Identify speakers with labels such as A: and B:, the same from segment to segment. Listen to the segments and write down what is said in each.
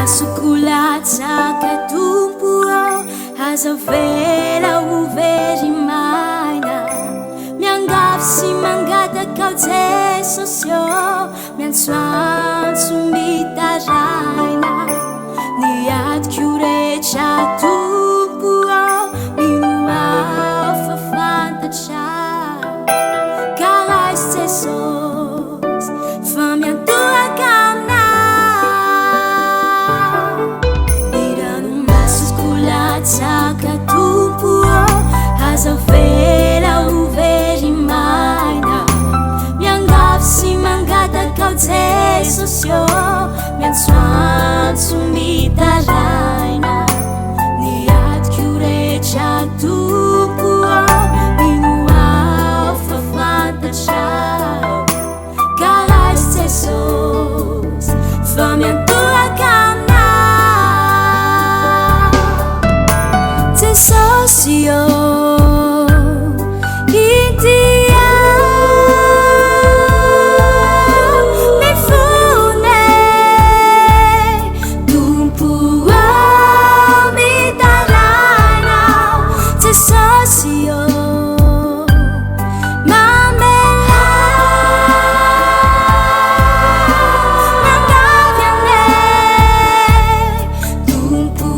A: Masukulatsaka tumpo aza vela ho very maina miangavy sy mangataka ao Jesosy miantsoantso mitaraina niatiko rehetra tompo mino fafantatra karaha izy Jesosy fa miantoaka Tsaka tumpo aza vela ho very maina miangavy sy mangataka ao Jesosy miantsoantso mitaraina niatiko rehetra tompo mino fafantatra karaha izy Jesosy fa miantoaka Jesosy intia mifune tumpo mitaraina Jesosy mamela miangavy ane tumpo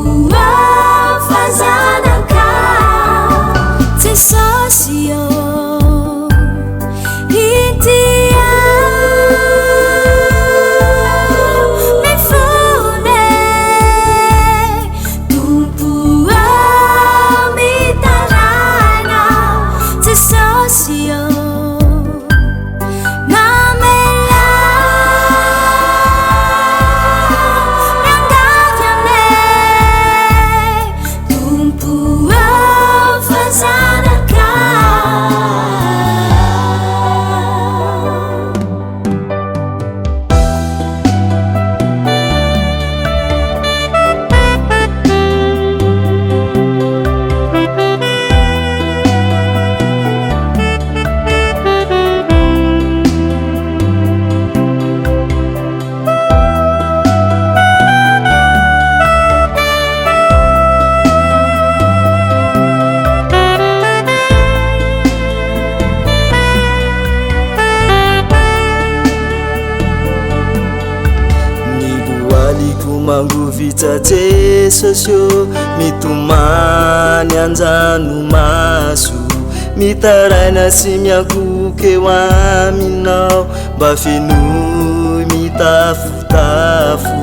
A: fazana Jesosy intia mifune tumpo mitaraina Jesosy mamela miangavy ane tumpo fazana mangovitra Jesosy mitomany anjanomaso mitaraina sy miakoka eo aminao mba fenoy mitafotafo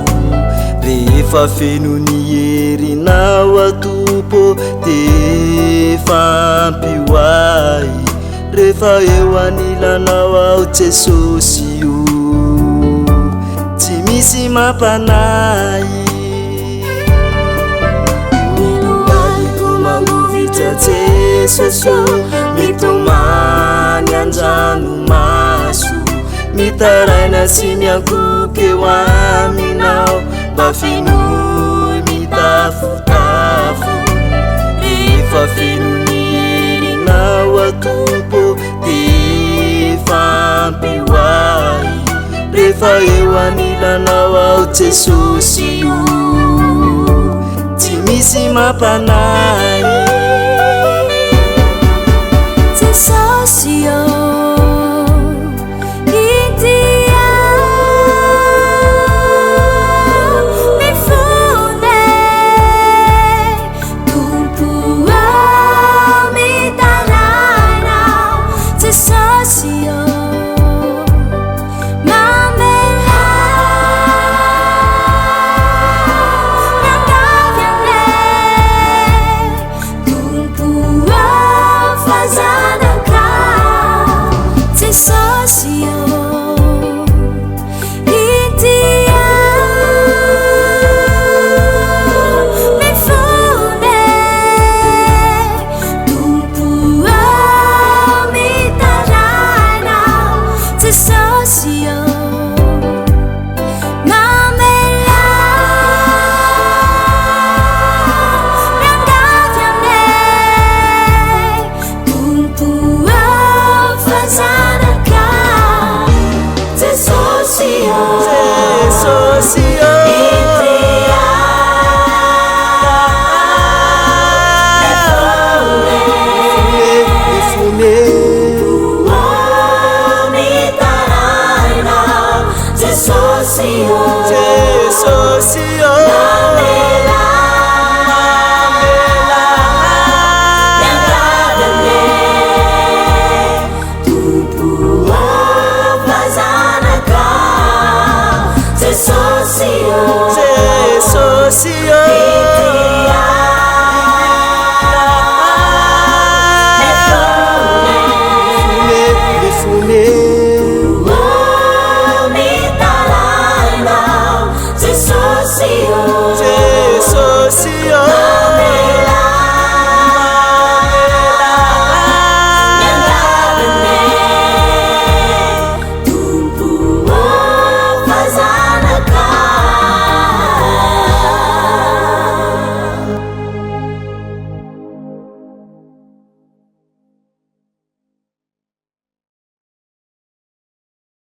A: rehefa feno ny herinao atompo de fampio ahy rehefa eo anilanao ao Jesosy misy mampanay niloaliko mangovitra Jesosy mitomany anjanomaso mitaraina sy miakoka eo aminao mba fenoy mitafotafo rehefa feno ny herinao atompo de fampio ahy rehefa eo anilanao ao Jesosy tsy misy mampanay Jesosy intia mifune tumpo mitaraina Jesosy Socio